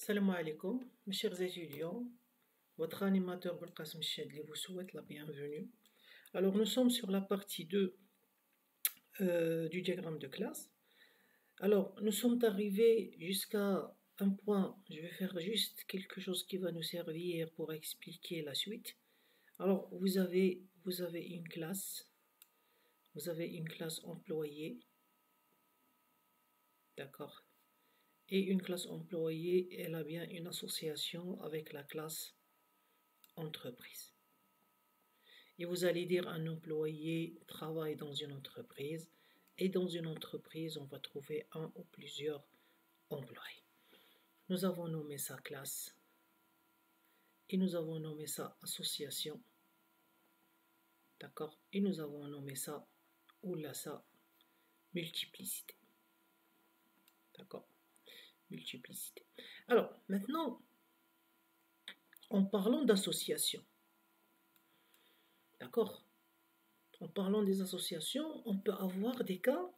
Salam alaikum, mes chers étudiants, votre animateur Belkacem Chadli vous souhaite la bienvenue. Alors nous sommes sur la partie 2 du diagramme de classe. Alors nous sommes arrivés jusqu'à un point, je vais faire juste quelque chose qui va nous servir pour expliquer la suite. Alors vous avez une classe, employée, d'accord? Et une classe employée, elle a bien une association avec la classe entreprise. Et vous allez dire un employé travaille dans une entreprise, et dans une entreprise, on va trouver un ou plusieurs employés. Nous avons nommé ça classe, et nous avons nommé ça association, d'accord? Et nous avons nommé ça, ou là ça, multiplicité, d'accord? Multiplicité. Alors, maintenant, en parlant d'association, d'accord? En parlant des associations, on peut avoir des cas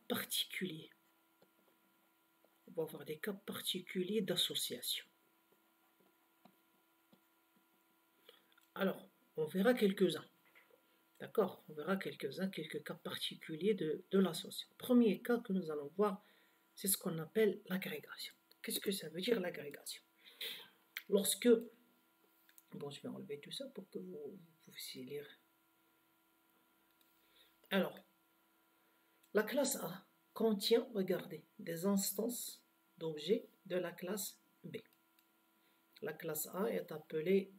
particuliers. On va avoir des cas particuliers d'association. Alors, on verra quelques-uns. D'accord? On verra quelques cas particuliers de l'association. Premier cas que nous allons voir, c'est ce qu'on appelle l'agrégation. Qu'est-ce que ça veut dire l'agrégation? Lorsque... Bon, je vais enlever tout ça pour que vous puissiez lire. Alors, la classe A contient, regardez, des instances d'objets de la classe B. La classe A est appelée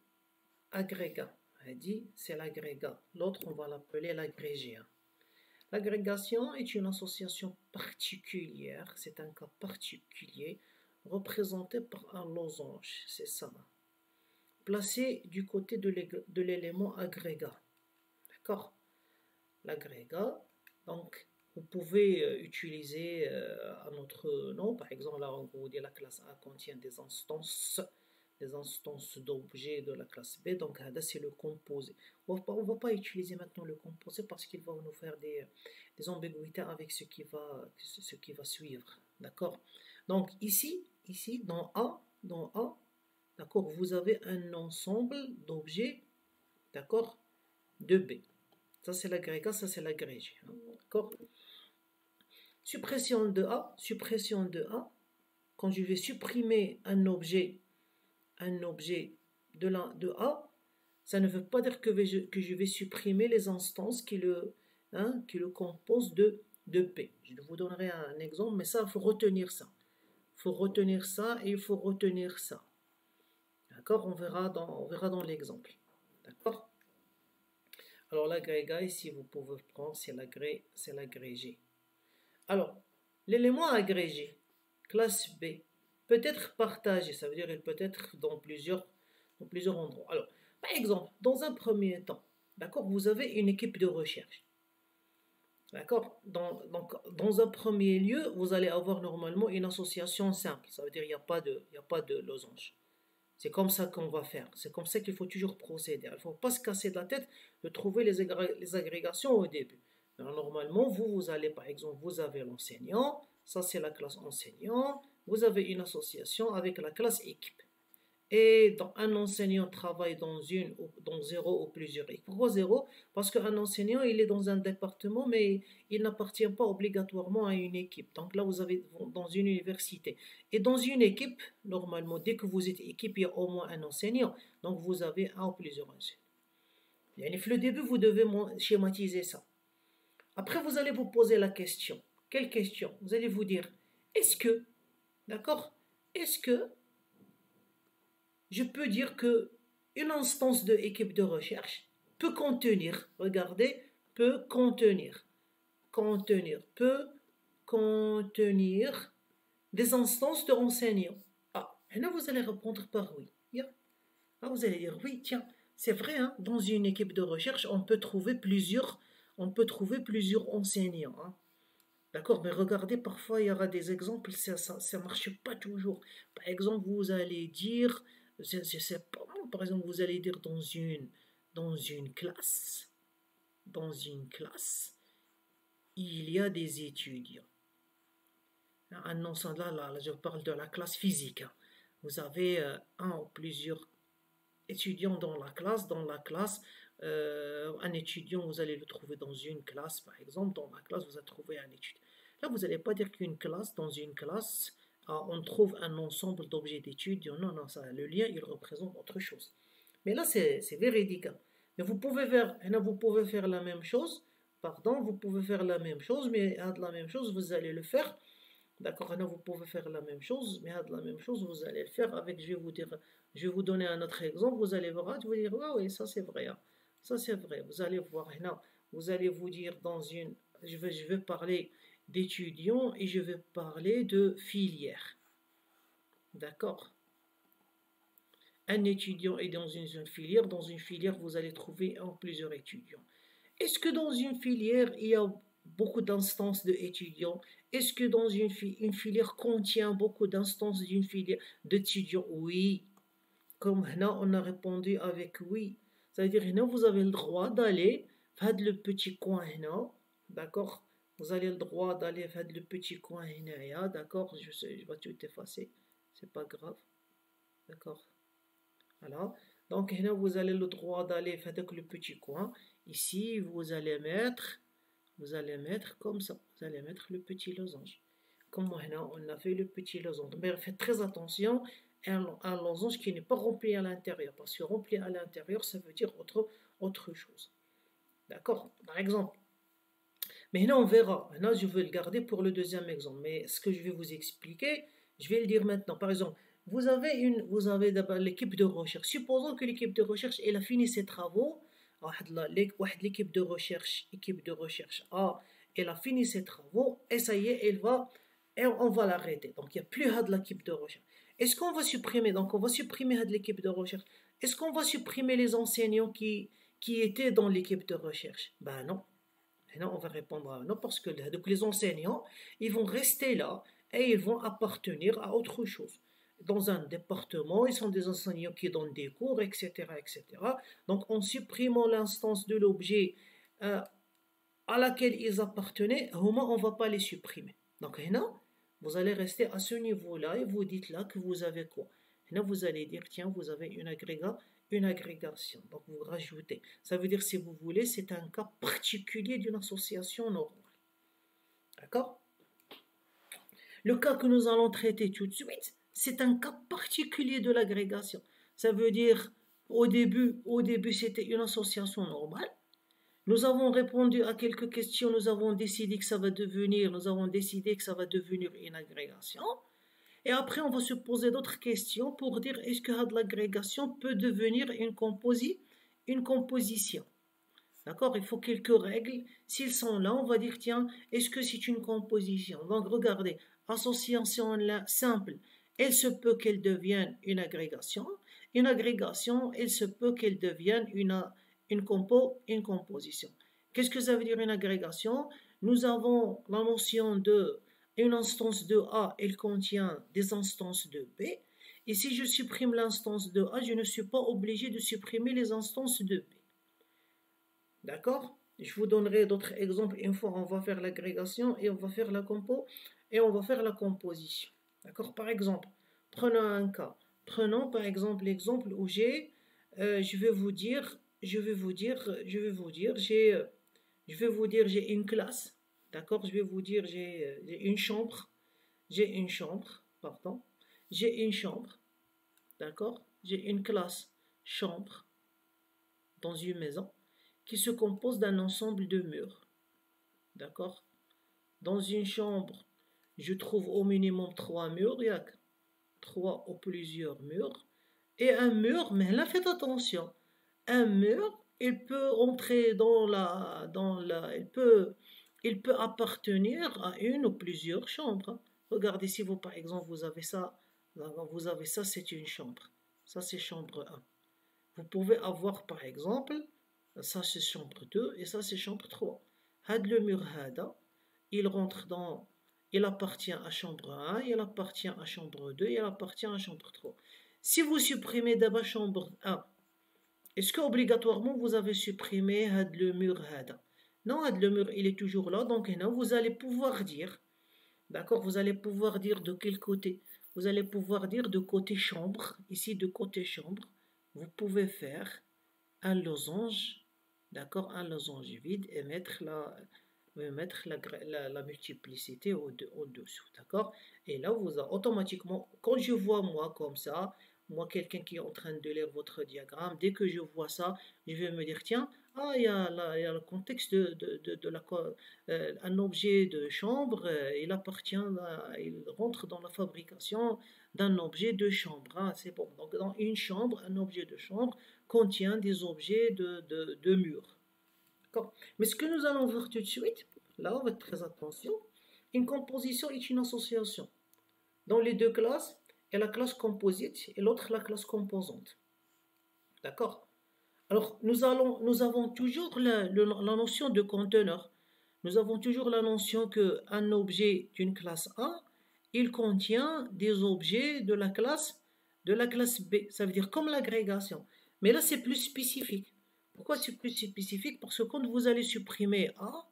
agrégat. Elle dit c'est l'agrégat. L'autre, on va l'appeler l'agrégé. L'agrégation est une association particulière, c'est un cas particulier, représenté par un losange, c'est ça. Placé du côté de l'élément agrégat. D'accord? L'agrégat, donc, vous pouvez utiliser un autre nom. Par exemple, là, on vous dit la classe A contient des instances d'objets de la classe B. Donc, c'est le composé. On ne va pas utiliser maintenant le composé parce qu'il va nous faire des ambiguïtés avec ce qui va suivre. D'accord? Donc, ici, dans A, d'accord, vous avez un ensemble d'objets, d'accord, de B. Ça, c'est l'agrégat, ça, c'est l'agrégé. Hein, d'accord? Suppression de A. Quand je vais supprimer un objet de A, ça ne veut pas dire que je vais supprimer les instances qui le composent de P. Je vous donnerai un exemple, mais ça, il faut retenir ça. Il faut retenir ça et il faut retenir ça. D'accord? On verra dans l'exemple. D'accord? Alors l'agrégat, ici, vous pouvez prendre, c'est l'agrégé. Alors, l'élément agrégé, classe B, peut être partagé, ça veut dire qu'il peut être dans plusieurs endroits. Alors, par exemple, dans un premier temps, d'accord, vous avez une équipe de recherche. D'accord? Donc, dans un premier lieu, vous allez avoir normalement une association simple. Ça veut dire qu'il n'y a pas de losange. C'est comme ça qu'on va faire. C'est comme ça qu'il faut toujours procéder. Il ne faut pas se casser la tête de trouver les agrégations au début. Alors, normalement, vous allez, par exemple, vous avez l'enseignant, ça c'est la classe enseignant, vous avez une association avec la classe équipe. Et un enseignant travaille dans zéro ou plusieurs équipes. Pourquoi zéro? Parce qu'un enseignant, il est dans un département, mais il n'appartient pas obligatoirement à une équipe. Donc là, vous avez dans une université. Et dans une équipe, normalement, dès que vous êtes équipe, il y a au moins un enseignant. Donc vous avez un ou plusieurs enseignants. Et le début, vous devez schématiser ça. Après, vous allez vous poser la question. Quelle question? Vous allez vous dire, est-ce que, d'accord, est-ce que je peux dire que une instance de équipe de recherche peut contenir, regardez, peut contenir des instances de enseignants. Ah, et là vous allez répondre par oui. Ah, vous allez dire oui, tiens, c'est vrai, hein, dans une équipe de recherche, on peut trouver plusieurs enseignants. Hein. D'accord, mais regardez, parfois il y aura des exemples, ça ne marche pas toujours. Par exemple, vous allez dire, je sais pas, par exemple, vous allez dire dans une classe, il y a des étudiants. un ensemble, là, je parle de la classe physique. Vous avez un ou plusieurs étudiants dans la classe. Un étudiant, vous allez le trouver dans une classe, par exemple. Dans la classe, vous allez trouver un étudiant. Là, vous n'allez pas dire qu'une classe, dans une classe, on trouve un ensemble d'objets d'études. Non, non, ça, le lien, il représente autre chose. Mais là, c'est véridique. Mais vous pouvez faire la même chose. Pardon, vous pouvez faire la même chose, mais la même chose, vous allez le faire. D'accord, vous pouvez faire la même chose, mais la même chose, vous allez le faire avec, je vais vous donner un autre exemple, vous allez voir, vous dire, ouais, oui, ça c'est vrai, hein. Ça c'est vrai, vous allez voir, vous allez vous dire je vais parler d'étudiants et je vais parler de filière. D'accord? Un étudiant est dans une filière, vous allez trouver plusieurs étudiants. Est-ce que dans une filière, il y a beaucoup d'instances d'étudiants? Est-ce que dans une filière contient beaucoup d'instances d'une filière d'étudiants? Oui. Comme là, on a répondu avec oui. Ça veut dire que vous avez le droit d'aller faire le petit coin là. D'accord? Vous avez le droit d'aller faire le petit coin là. D'accord? Je sais, je vais tout effacer. C'est pas grave. D'accord? Voilà. Donc là, vous avez le droit d'aller faire le petit coin. Ici, vous allez mettre comme ça. Vous allez mettre le petit losange. Comme maintenant, on a fait le petit losange. Mais faites très attention, un losange qui n'est pas rempli à l'intérieur. Parce que rempli à l'intérieur, ça veut dire autre chose. D'accord? Par exemple. Mais là, on verra. Là, je vais le garder pour le deuxième exemple. Mais ce que je vais vous expliquer, je vais le dire maintenant. Par exemple, vous avez d'abord l'équipe de recherche. Supposons que l'équipe de recherche elle a fini ses travaux. L'équipe de recherche A, elle a fini ses travaux et ça y est, on va l'arrêter. Donc il n'y a plus de l'équipe de recherche. Est-ce qu'on va supprimer? Donc on va supprimer l'équipe de recherche. Est-ce qu'on va supprimer les enseignants qui étaient dans l'équipe de recherche? Ben non. Et non, on va répondre à non parce que donc les enseignants, ils vont rester là et ils vont appartenir à autre chose. Dans un département, ils sont des enseignants qui donnent des cours, etc., etc. Donc, en supprimant l'instance de l'objet à laquelle ils appartenaient, au moins on ne va pas les supprimer. Donc, non, vous allez rester à ce niveau-là et vous dites là que vous avez quoi? Et là, vous allez dire, tiens, vous avez une agrégation. Donc, vous rajoutez. Ça veut dire, si vous voulez, c'est un cas particulier d'une association normale. D'accord? Le cas que nous allons traiter tout de suite, c'est un cas particulier de l'agrégation. Ça veut dire, au début c'était une association normale. Nous avons répondu à quelques questions, nous avons décidé que ça va devenir une agrégation. Et après, on va se poser d'autres questions pour dire est-ce que l'agrégation peut devenir une composition. D'accord? Il faut quelques règles. S'ils sont là, on va dire tiens, est-ce que c'est une composition? Donc regardez, association simple, elle se peut qu'elle devienne une agrégation. Une agrégation, elle se peut qu'elle devienne une composition. Qu'est-ce que ça veut dire une agrégation? Nous avons la notion de une instance de A, elle contient des instances de B. Et si je supprime l'instance de A, je ne suis pas obligé de supprimer les instances de B. D'accord? Je vous donnerai d'autres exemples une fois on va faire l'agrégation et on va faire la composition. D'accord? Par exemple, prenons un cas. Prenons par exemple l'exemple où j'ai une classe. D'accord? Je vais vous dire j'ai une chambre. Pardon. J'ai une chambre. D'accord? J'ai une classe chambre dans une maison qui se compose d'un ensemble de murs. D'accord? Dans une chambre, je trouve au minimum 3 murs. Il y a 3 ou plusieurs murs. Et un mur, mais là faites attention. Un mur, il peut entrer il peut appartenir à une ou plusieurs chambres. Regardez si vous, par exemple, vous avez ça, c'est une chambre. Ça, c'est chambre 1. Vous pouvez avoir, par exemple, ça c'est chambre 2 et ça c'est chambre 3. Le mur il appartient à chambre 1, il appartient à chambre 2, il appartient à chambre 3. Si vous supprimez d'abord chambre 1, est-ce que obligatoirement vous avez supprimé le mur? Non, le mur il est toujours là, donc vous allez pouvoir dire D'accord? Vous allez pouvoir dire de quel côté. Vous allez pouvoir dire de côté chambre. Ici, de côté chambre, vous pouvez faire un losange, d'accord? Un losange vide et mettre la multiplicité au-dessous, d'accord? Et là, automatiquement, quand je vois moi comme ça, moi, quelqu'un qui est en train de lire votre diagramme, dès que je vois ça, je vais me dire, tiens, ah, il y a le contexte un objet de chambre, il rentre dans la fabrication d'un objet de chambre, hein, c'est bon. Donc, dans une chambre, un objet de chambre contient des objets de mur. D'accord. Mais ce que nous allons voir tout de suite, là, on va être très attention, une composition est une association. Dans les deux classes, il y a la classe composite et l'autre la classe composante. D'accord. Alors, nous avons toujours la notion de conteneur. Nous avons toujours la notion qu'un objet d'une classe A, il contient des objets de la classe B. Ça veut dire comme l'agrégation. Mais là, c'est plus spécifique. Pourquoi c'est plus spécifique? Parce que quand vous allez supprimer A,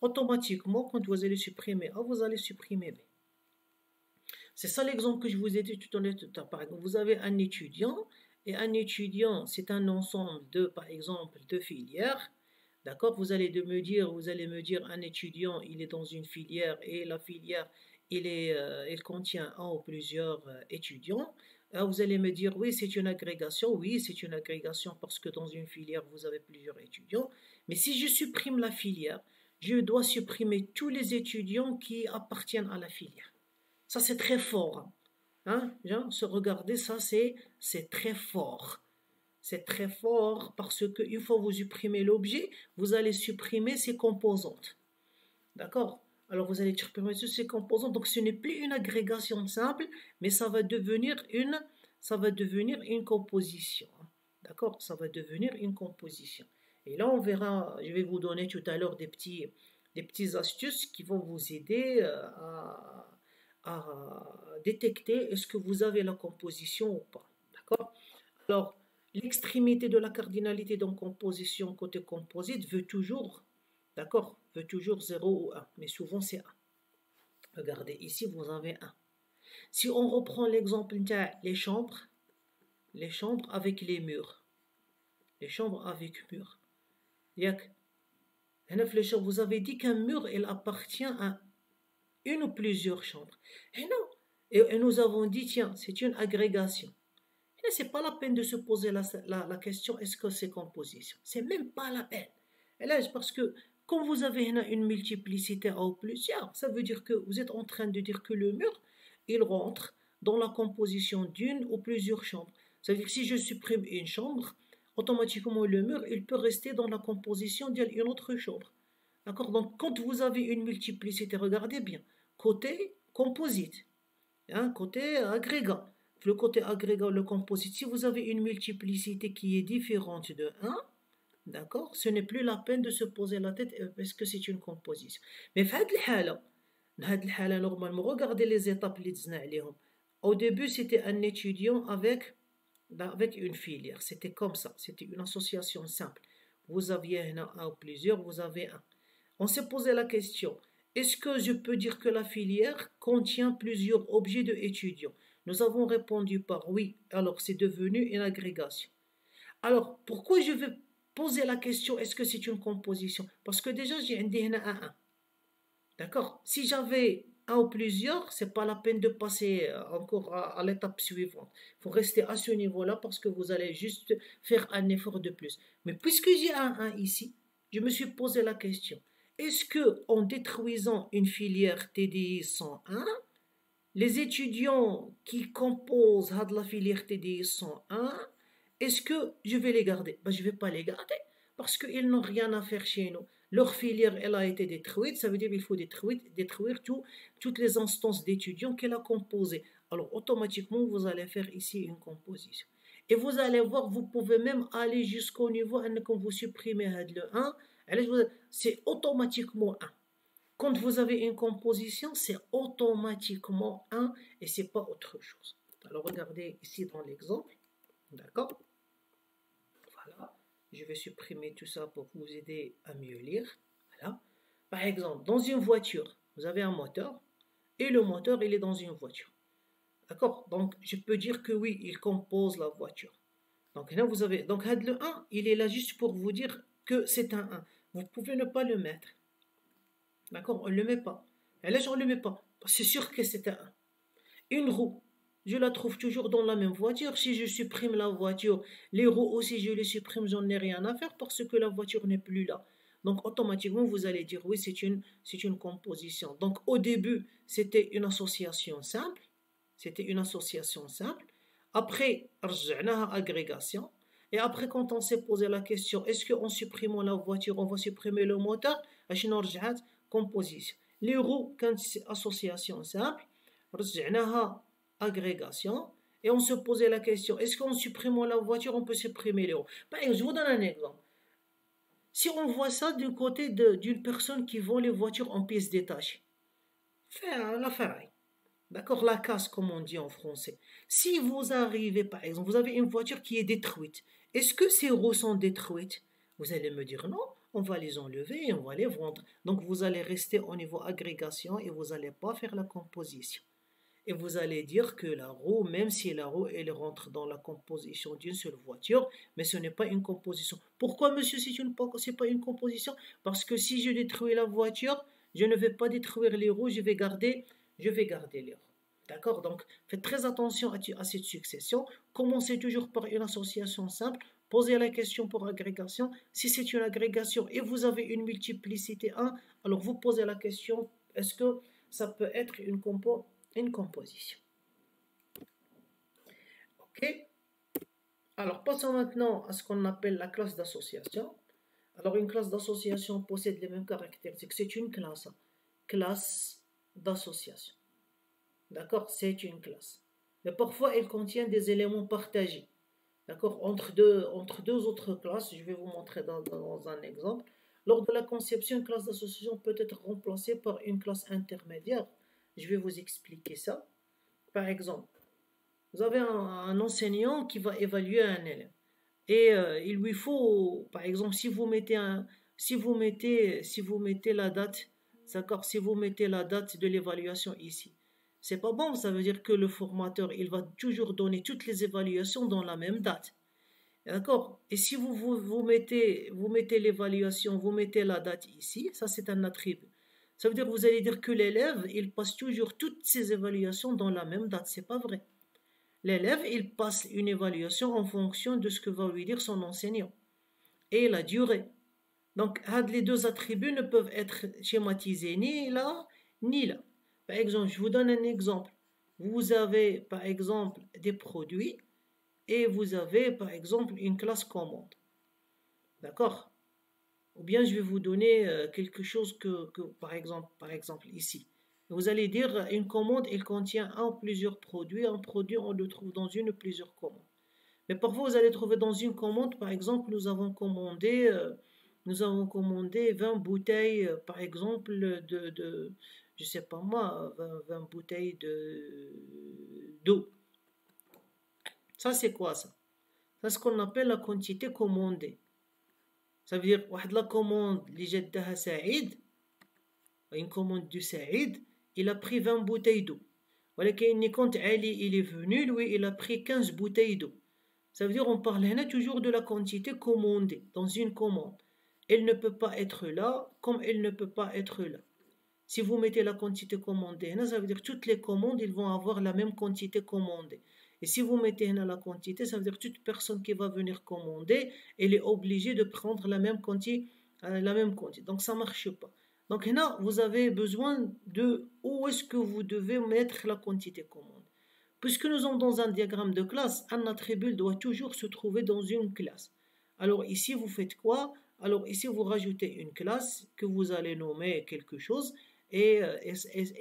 automatiquement, quand vous allez supprimer A, vous allez supprimer B. C'est ça l'exemple que je vous ai dit tout à l'heure. Par exemple, vous avez un étudiant, et un étudiant, c'est un ensemble de, par exemple, de filières. D'accord? Vous allez me dire, un étudiant, il est dans une filière, et la filière, elle contient un ou plusieurs étudiants. Alors vous allez me dire, oui, c'est une agrégation. Oui, c'est une agrégation parce que dans une filière, vous avez plusieurs étudiants. Mais si je supprime la filière, je dois supprimer tous les étudiants qui appartiennent à la filière. Ça, c'est très fort. Hein? Se regarder, ça, c'est très fort. C'est très fort parce qu'une fois que vous supprimez l'objet, vous allez supprimer ses composantes. D'accord? Alors, vous allez supprimer toutes ces composantes. Donc, ce n'est plus une agrégation simple, mais ça va devenir une composition. D'accord? Ça va devenir une composition. Et là, on verra, je vais vous donner tout à l'heure des petits astuces qui vont vous aider à détecter est-ce que vous avez la composition ou pas. D'accord? Alors, l'extrémité de la cardinalité dans composition côté composite veut toujours, d'accord, veut toujours 0 ou 1, mais souvent c'est 1. Regardez, ici vous avez 1. Si on reprend l'exemple les chambres avec les murs, les chambres avec murs, vous avez dit qu'un mur, il appartient à une ou plusieurs chambres. Et non. Et nous avons dit, tiens, c'est une agrégation. Et c'est pas la peine de se poser la question, est-ce que c'est composition? C'est même pas la peine. Et là, parce que quand vous avez une multiplicité A ou plusieurs, ça veut dire que vous êtes en train de dire que le mur, il rentre dans la composition d'une ou plusieurs chambres. Ça veut dire que si je supprime une chambre, automatiquement le mur, il peut rester dans la composition d'une autre chambre. D'accord? Donc, quand vous avez une multiplicité, regardez bien, côté composite, hein, côté agrégat. Le côté agrégat, le composite, si vous avez une multiplicité qui est différente de 1, d'accord, ce n'est plus la peine de se poser la tête parce que c'est une composition. Mais normalement, regardez les étapes. Au début, c'était un étudiant avec une filière. C'était comme ça. C'était une association simple. Vous aviez un ou plusieurs, vous avez un. On s'est posé la question, est-ce que je peux dire que la filière contient plusieurs objets de étudiants? Nous avons répondu par oui, alors c'est devenu une agrégation. Alors, pourquoi je vais poser la question, est-ce que c'est une composition? Parce que déjà, j'ai un 1. D'accord? Si j'avais un ou plusieurs, c'est pas la peine de passer encore à l'étape suivante. Il faut rester à ce niveau-là parce que vous allez juste faire un effort de plus. Mais puisque j'ai un 1 ici, je me suis posé la question. Est-ce que en détruisant une filière TDI 101, les étudiants qui composent la filière TDI 101, est-ce que je vais les garder? Je ne vais pas les garder parce qu'ils n'ont rien à faire chez nous. Leur filière, elle a été détruite, ça veut dire qu'il faut détruire toutes les instances d'étudiants qu'elle a composées. Alors automatiquement, vous allez faire ici une composition. Et vous allez voir, vous pouvez même aller jusqu'au niveau, quand vous supprimez le 1, c'est automatiquement 1. Quand vous avez une composition, c'est automatiquement 1 et c'est pas autre chose. Alors regardez ici dans l'exemple, d'accord? Voilà, je vais supprimer tout ça pour vous aider à mieux lire. Voilà. Par exemple, dans une voiture, vous avez un moteur et le moteur, il est dans une voiture. D'accord? Donc, je peux dire que oui, il compose la voiture. Donc, là, vous avez. Donc, le 1, il est là juste pour vous dire que c'est un 1. Vous pouvez ne pas le mettre. D'accord? On ne le met pas. Et là, on ne le met pas. C'est sûr que c'est un 1. Une roue, je la trouve toujours dans la même voiture. Si je supprime la voiture, les roues aussi, je les supprime, j'en ai rien à faire parce que la voiture n'est plus là. Donc, automatiquement, vous allez dire oui, c'est une composition. Donc, au début, c'était une association simple. C'était une association simple. Après, رجعناها agrégation. Et après, quand on s'est posé la question, est-ce qu'en supprimant la voiture, on va supprimer le moteur? شنو رجعت composition. Les roues, quand c'est association simple, رجعناها agrégation. Et on se posait la question, est-ce qu'en supprimant la voiture, on peut supprimer les roues? Par exemple, je vous donne un exemple. Si on voit ça du côté d'une personne qui vend les voitures en pièces détachées, la ferraille. D'accord, la casse, comme on dit en français. Si vous arrivez, par exemple, vous avez une voiture qui est détruite, est-ce que ces roues sont détruites? Vous allez me dire non, on va les enlever et on va les vendre. Donc vous allez rester au niveau agrégation et vous n'allez pas faire la composition. Et vous allez dire que la roue, même si la roue, elle rentre dans la composition d'une seule voiture, mais ce n'est pas une composition. Pourquoi, monsieur, c'est pas une composition? Parce que si je détruis la voiture, je ne vais pas détruire les roues, je vais garder les roues. D'accord? Donc, faites très attention à cette succession. Commencez toujours par une association simple. Posez la question pour agrégation. Si c'est une agrégation et vous avez une multiplicité 1, alors vous posez la question, est-ce que ça peut être une composition? Ok? Alors, passons maintenant à ce qu'on appelle la classe d'association. Alors, une classe d'association possède les mêmes caractéristiques. C'est une classe. Classe d'association. D'accord? C'est une classe. Mais parfois, elle contient des éléments partagés. D'accord? Entre deux autres classes, je vais vous montrer dans un exemple. Lors de la conception, une classe d'association peut être remplacée par une classe intermédiaire. Je vais vous expliquer ça. Par exemple, vous avez un enseignant qui va évaluer un élève. Et il lui faut, par exemple, si vous mettez la date, d'accord, si vous mettez la date de l'évaluation ici, c'est pas bon, ça veut dire que le formateur, il va toujours donner toutes les évaluations dans la même date. D'accord? Et si vous mettez l'évaluation, vous mettez la date ici, ça c'est un attribut. Ça veut dire que vous allez dire que l'élève, il passe toujours toutes ses évaluations dans la même date. C'est pas vrai. L'élève, il passe une évaluation en fonction de ce que va lui dire son enseignant et la durée. Donc, les deux attributs ne peuvent être schématisés ni là, ni là. Par exemple, je vous donne un exemple. Vous avez, par exemple, des produits et vous avez, par exemple, une classe commande. D'accord? Ou bien, je vais vous donner quelque chose que par exemple, ici. Vous allez dire, une commande, elle contient un ou plusieurs produits. Un produit, on le trouve dans une ou plusieurs commandes. Mais parfois, vous allez trouver dans une commande, par exemple, nous avons commandé 20 bouteilles, par exemple, je sais pas moi, 20 bouteilles d'eau. Ça, c'est quoi ça? C'est ce qu'on appelle la quantité commandée. Ça veut dire, la commande, une commande du Saïd, il a pris 20 bouteilles d'eau. Voilà, quand Ali il est venu, lui, il a pris 15 bouteilles d'eau. Ça veut dire on parle là toujours de la quantité commandée dans une commande. Elle ne peut pas être là comme elle ne peut pas être là. Si vous mettez la quantité commandée, ça veut dire que toutes les commandes ils vont avoir la même quantité commandée. Et si vous mettez la quantité, ça veut dire que toute personne qui va venir commander, elle est obligée de prendre la même quantité. Donc ça ne marche pas. Donc là, vous avez besoin de où est-ce que vous devez mettre la quantité commandée. Puisque nous sommes dans un diagramme de classe, un attribut doit toujours se trouver dans une classe. Alors ici, vous faites quoi? Alors ici, vous rajoutez une classe que vous allez nommer quelque chose et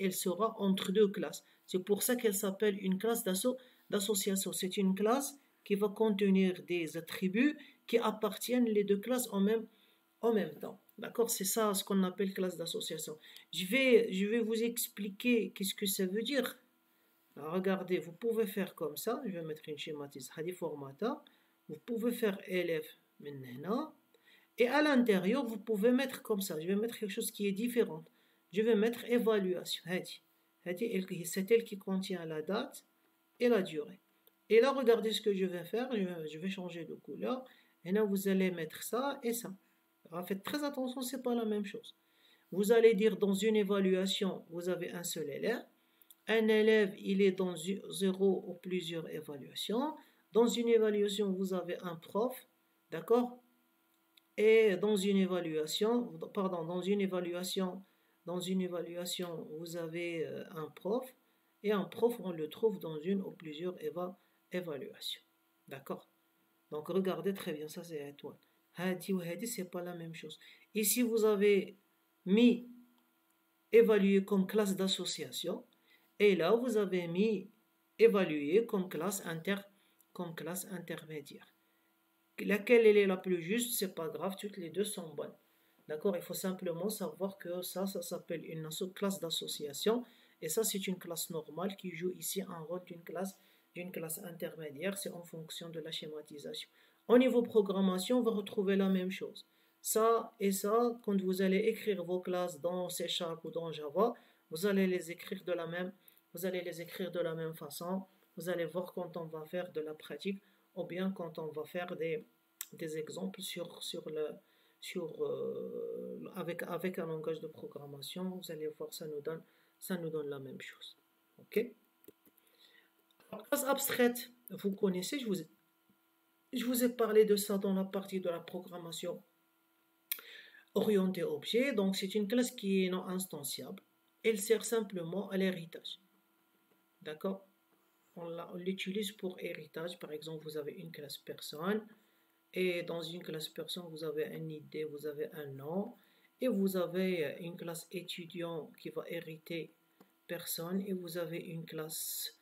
elle sera entre deux classes. C'est pour ça qu'elle s'appelle une classe d'association. C'est une classe qui va contenir des attributs qui appartiennent les deux classes en même temps. D'accord? C'est ça ce qu'on appelle classe d'association. Je vais vous expliquer qu'est-ce que ça veut dire. Alors, regardez, vous pouvez faire comme ça. Je vais mettre une schématisation. Hadi formata. Vous pouvez faire élève maintenant. Et à l'intérieur, vous pouvez mettre comme ça. Je vais mettre quelque chose qui est différent. Je vais mettre évaluation. Hadi. c'est elle qui contient la date et la durée. Et là, regardez ce que je vais faire. Je vais changer de couleur. Et là, vous allez mettre ça et ça. Alors, faites très attention, c'est pas la même chose. Vous allez dire dans une évaluation, vous avez un seul élève. Un élève, il est dans 0 ou plusieurs évaluations. Dans une évaluation, vous avez un prof, d'accord? Et dans une évaluation, pardon, dans une évaluation, vous avez un prof. Et un prof, on le trouve dans une ou plusieurs évaluations. D'accord? Donc regardez très bien, ça c'est étoile. Hadi ou hadi, c'est pas la même chose. Ici, vous avez mis évalué comme classe d'association. Et là, vous avez mis évalué comme classe intermédiaire. Laquelle elle est la plus juste, c'est pas grave, toutes les deux sont bonnes. D'accord? Il faut simplement savoir que ça s'appelle une classe d'association. Et ça, c'est une classe normale qui joue ici un rôle d'une classe intermédiaire. C'est en fonction de la schématisation. Au niveau programmation, on va retrouver la même chose. Ça et ça, quand vous allez écrire vos classes dans C# ou dans Java, vous allez les écrire de la même façon. Vous allez voir quand on va faire de la pratique ou bien quand on va faire des exemples avec un langage de programmation. Vous allez voir, ça nous donne la même chose. Ok? Classe abstraite, vous connaissez, je vous ai parlé de ça dans la partie de la programmation orientée objet. Donc c'est une classe qui est non instanciable. Elle sert simplement à l'héritage. D'accord? On l'utilise pour héritage. Par exemple, vous avez une classe personne. Et dans une classe personne, vous avez une idée, vous avez un nom. Et vous avez une classe étudiant qui va hériter personne. Et vous avez une classe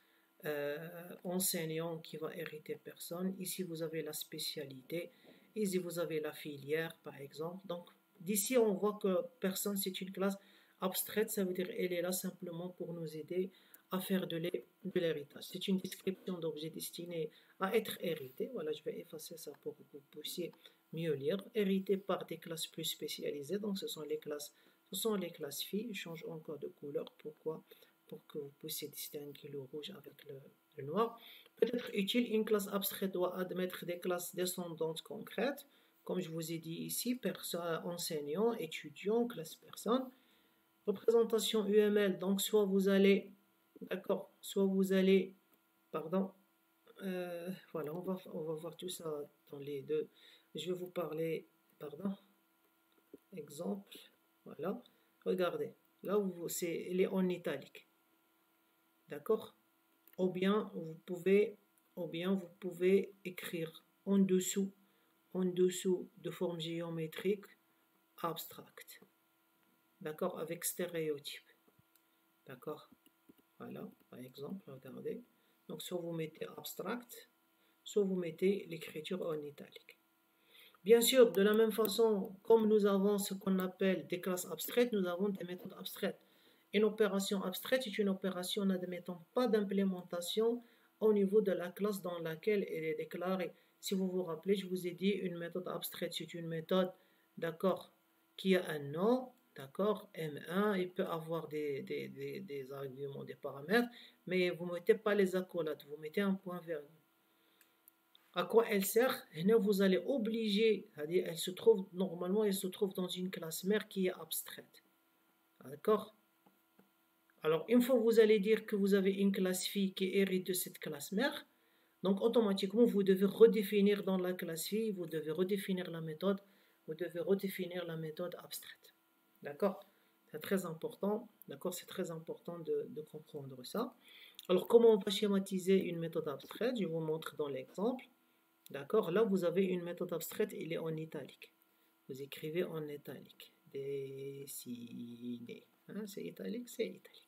enseignant qui va hériter personne. Ici, vous avez la spécialité. Ici, vous avez la filière, par exemple. Donc, d'ici, on voit que personne, c'est une classe abstraite. Ça veut dire qu'elle est là simplement pour nous aider à faire de l'héritage. C'est une description d'objet destiné à être hérité. Voilà, je vais effacer ça pour que vous puissiez mieux lire. Hérité par des classes plus spécialisées. Donc, ce sont les classes filles. Je change encore de couleur. Pourquoi? Pour que vous puissiez distinguer le rouge avec le noir. Peut-être utile, une classe abstraite doit admettre des classes descendantes concrètes. Comme je vous ai dit ici, enseignant, étudiant, classe personne. Représentation UML, donc soit vous allez, d'accord, pardon, voilà, on va voir tout ça dans les deux. Je vais vous parler, pardon, exemple, voilà, regardez, là il est en italique. D'accord? Ou bien vous pouvez écrire en dessous de forme géométrique abstract. D'accord? Avec stéréotype. D'accord? Voilà, par exemple, regardez. Donc, soit vous mettez abstract, soit vous mettez l'écriture en italique. Bien sûr, de la même façon, comme nous avons ce qu'on appelle des classes abstraites, nous avons des méthodes abstraites. Une opération abstraite est une opération n'admettant pas d'implémentation au niveau de la classe dans laquelle elle est déclarée. Si vous vous rappelez, je vous ai dit une méthode abstraite, c'est une méthode, d'accord, qui a un nom, d'accord, M1, il peut avoir des arguments, des paramètres, mais vous ne mettez pas les accolades, vous mettez un point virgule. À quoi elle sert? Vous allez obliger, c'est-à-dire normalement elle se trouve dans une classe mère qui est abstraite. D'accord? Alors, une fois que vous allez dire que vous avez une classe fille qui hérite de cette classe mère, donc automatiquement vous devez redéfinir dans la classe fille, vous devez redéfinir la méthode, abstraite. D'accord? C'est très important. D'accord? C'est très important de comprendre ça. Alors, comment on va schématiser une méthode abstraite? Je vous montre dans l'exemple. D'accord? Là, vous avez une méthode abstraite, elle est en italique. Vous écrivez en italique. Dessiner. Hein, c'est italique, c'est italique.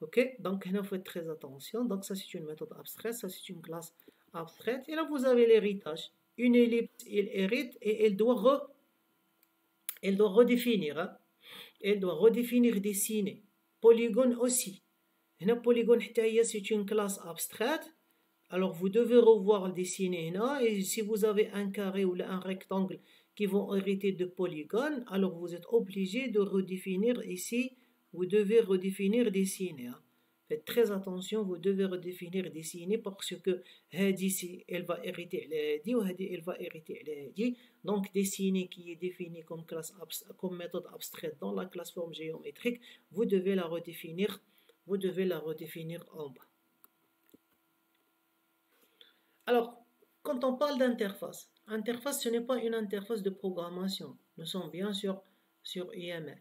Ok? Donc, il faut être très attention. Donc, ça, c'est une méthode abstraite. Ça, c'est une classe abstraite. Et là, vous avez l'héritage. Une ellipse, elle hérite et elle doit redéfinir. Hein? Elle doit redéfinir dessiner. Polygone aussi. Un polygone, c'est une classe abstraite. Alors, vous devez revoir le dessiner là. Et si vous avez un carré ou un rectangle qui vont hériter de polygones, alors vous êtes obligé de redéfinir ici. Vous devez redéfinir dessiner. Hein. Faites très attention, vous devez redéfinir des signes parce que hadi, elle va hériter hadi ou hadi, elle va hériter hadi. Donc des signes qui est définie comme comme méthode abstraite dans la classe forme géométrique, vous devez la redéfinir, en bas. Alors, quand on parle d'interface, interface, ce n'est pas une interface de programmation. Nous sommes bien sûr sur IML.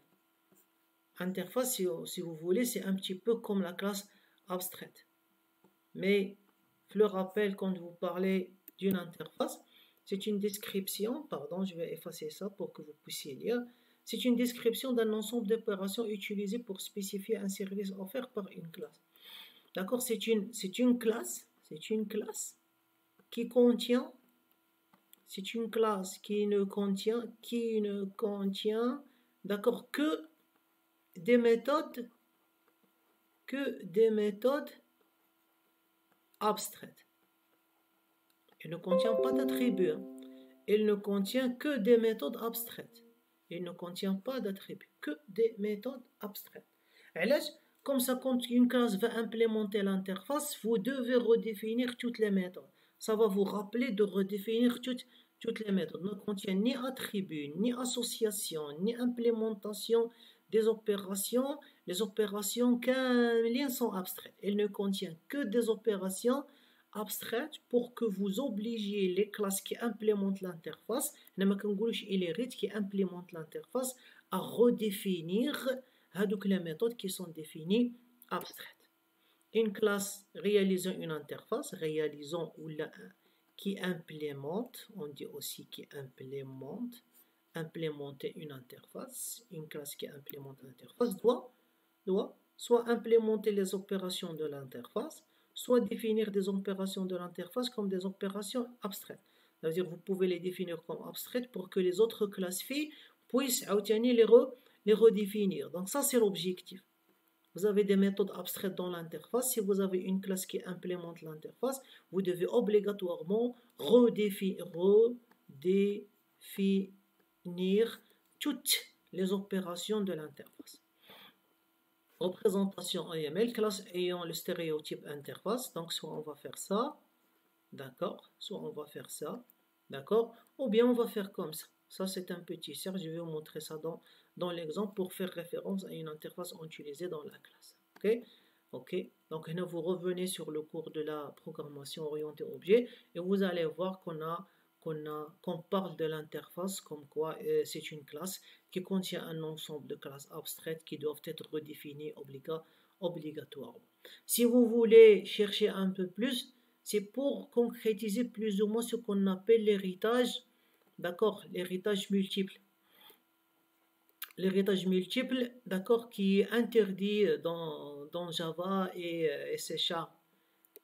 Interface, si vous voulez, c'est un petit peu comme la classe abstraite. Mais je le rappelle, quand vous parlez d'une interface, c'est une description, pardon, je vais effacer ça pour que vous puissiez lire. C'est une description d'un ensemble d'opérations utilisées pour spécifier un service offert par une classe. D'accord, c'est une classe qui contient, qui ne contient, d'accord, que des méthodes abstraites. Elle ne contient pas d'attributs. Elle ne contient que des méthodes abstraites. Elle ne contient pas d'attributs, que des méthodes abstraites. Comme ça, quand une classe va implémenter l'interface, vous devez redéfinir toutes les méthodes. Ça va vous rappeler de redéfinir toutes les méthodes. Ne contient ni attributs, ni association, ni implémentation des opérations. Les opérations sont abstraites. Elle ne contient que des opérations abstraites pour que vous obligiez les classes qui implémentent l'interface, qui implémentent l'interface, à redéfinir les méthodes qui sont définies abstraites. Une classe réalisant une interface, qui implémente, on dit aussi qui implémente, implémenter une interface. Une classe qui implémente l'interface doit soit implémenter les opérations de l'interface, soit définir des opérations de l'interface comme des opérations abstraites. C'est-à-dire vous pouvez les définir comme abstraites pour que les autres classes filles puissent les redéfinir. Donc ça, c'est l'objectif. Vous avez des méthodes abstraites dans l'interface. Si vous avez une classe qui implémente l'interface, vous devez obligatoirement redéfinir toutes les opérations de l'interface. Représentation AML, classe ayant le stéréotype interface. Donc soit on va faire ça, d'accord, soit on va faire ça, d'accord, ou bien on va faire comme ça. Ça, c'est un petit cercle. Je vais vous montrer ça dans l'exemple pour faire référence à une interface utilisée dans la classe. Ok. Donc là, vous revenez sur le cours de la programmation orientée objet et vous allez voir qu'on parle de l'interface comme quoi c'est une classe qui contient un ensemble de classes abstraites qui doivent être redéfinies obligatoirement. Si vous voulez chercher un peu plus, c'est pour concrétiser plus ou moins ce qu'on appelle l'héritage, d'accord, l'héritage multiple. L'héritage multiple, d'accord, qui est interdit dans Java et C#.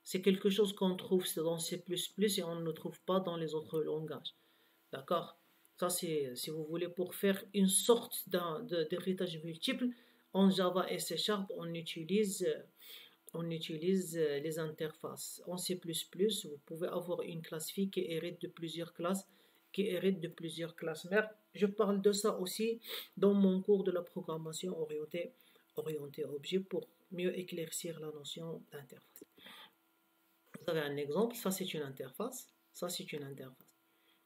C'est quelque chose qu'on trouve dans C++ et on ne trouve pas dans les autres langages. D'accord? Ça, c'est, si vous voulez, pour faire une sorte d'héritage multiple, en Java et C#, on utilise les interfaces. En C++, vous pouvez avoir une classe fille qui hérite de plusieurs classes, Mais je parle de ça aussi dans mon cours de la programmation orientée objet pour mieux éclaircir la notion d'interface. Vous avez un exemple, ça c'est une interface, ça c'est une interface.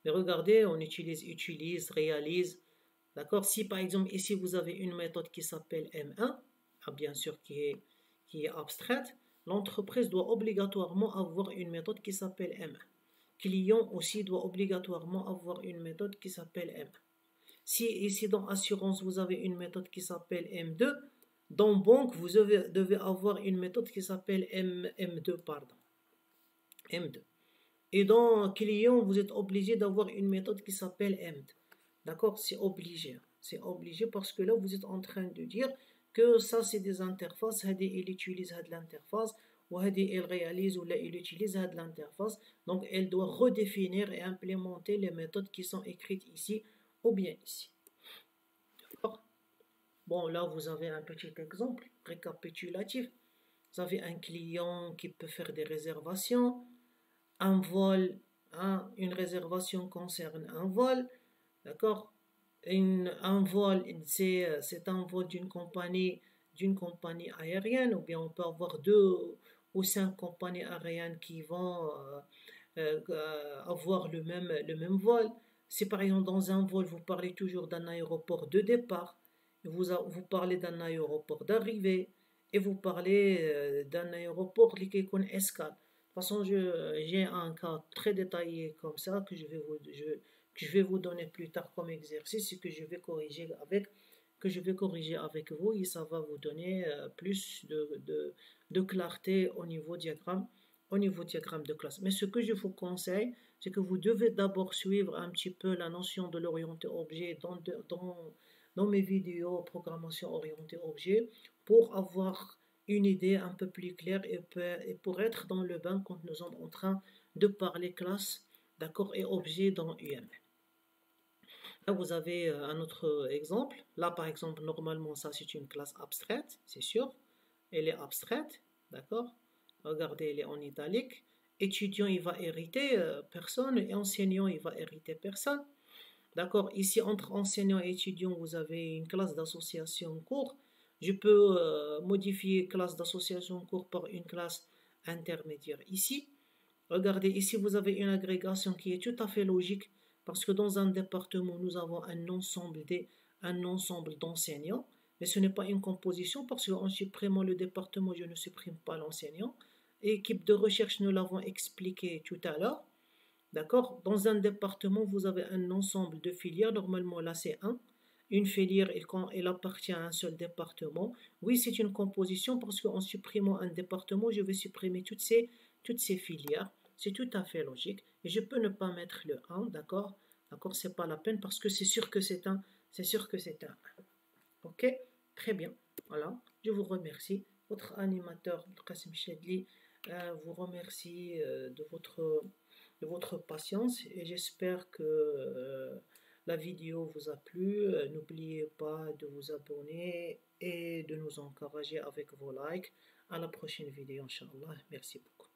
Mais regardez, on utilise, réalise. D'accord? Si par exemple ici vous avez une méthode qui s'appelle M1, bien sûr qui est abstraite, l'entreprise doit obligatoirement avoir une méthode qui s'appelle M1. Client aussi doit obligatoirement avoir une méthode qui s'appelle M1. Si ici dans assurance vous avez une méthode qui s'appelle M2, dans banque vous devez avoir une méthode qui s'appelle M2, pardon. M2. Et dans client, vous êtes obligé d'avoir une méthode qui s'appelle M2. D'accord? C'est obligé. C'est obligé parce que là, vous êtes en train de dire que ça, c'est des interfaces. Il utilise de l'interface. Ou il réalise ou là, il utilise de l'interface. Donc, elle doit redéfinir et implémenter les méthodes qui sont écrites ici ou bien ici. D'accord? Bon, là, vous avez un petit exemple récapitulatif. Vous avez un client qui peut faire des réservations. Un vol, une réservation concerne un vol, d'accord? Un vol, c'est un vol d'une compagnie d'une compagnie aérienne, ou bien on peut avoir 2 ou 5 compagnies aériennes qui vont avoir le même vol. Si par exemple dans un vol, vous parlez toujours d'un aéroport de départ, vous parlez d'un aéroport d'arrivée, et vous parlez d'un aéroport qui est escale. De toute façon, j'ai un cas très détaillé comme ça que je vais vous donner plus tard comme exercice et que je vais corriger avec vous, et ça va vous donner plus de clarté au niveau diagramme de classe. Mais ce que je vous conseille, c'est que vous devez d'abord suivre un petit peu la notion de l'orienté objet dans mes vidéos programmation orientée objet, pour avoir une idée un peu plus claire, et pour être dans le bain quand nous sommes en train de parler classe, d'accord, et objet dans UML. Là, vous avez un autre exemple. Là, par exemple, normalement, ça, c'est une classe abstraite, c'est sûr. Elle est abstraite, d'accord? Regardez, elle est en italique. Étudiant, il va hériter personne, et enseignant, il va hériter personne. D'accord? Ici, entre enseignant et étudiant, vous avez une classe d'association cours. Je peux modifier classe d'association cours par une classe intermédiaire ici. Regardez, ici, vous avez une agrégation qui est tout à fait logique, parce que dans un département, nous avons un ensemble d'enseignants, mais ce n'est pas une composition, parce qu'en supprimant le département, je ne supprime pas l'enseignant. Équipe de recherche, nous l'avons expliqué tout à l'heure. D'accord? Dans un département, vous avez un ensemble de filières. Normalement, là, c'est une filière, et quand elle appartient à un seul département, oui, c'est une composition, parce qu'en supprimant un département, je vais supprimer toutes ces filières. C'est tout à fait logique. Et je peux ne pas mettre le 1, d'accord? D'accord, c'est pas la peine, parce que c'est sûr que c'est un. C'est sûr que c'est un 1. Ok? Très bien. Voilà. Je vous remercie. Votre animateur, Qasim Chadli, vous remercie de votre patience, et j'espère que la vidéo vous a plu. N'oubliez pas de vous abonner et de nous encourager avec vos likes. À la prochaine vidéo, Inch'Allah. Merci beaucoup.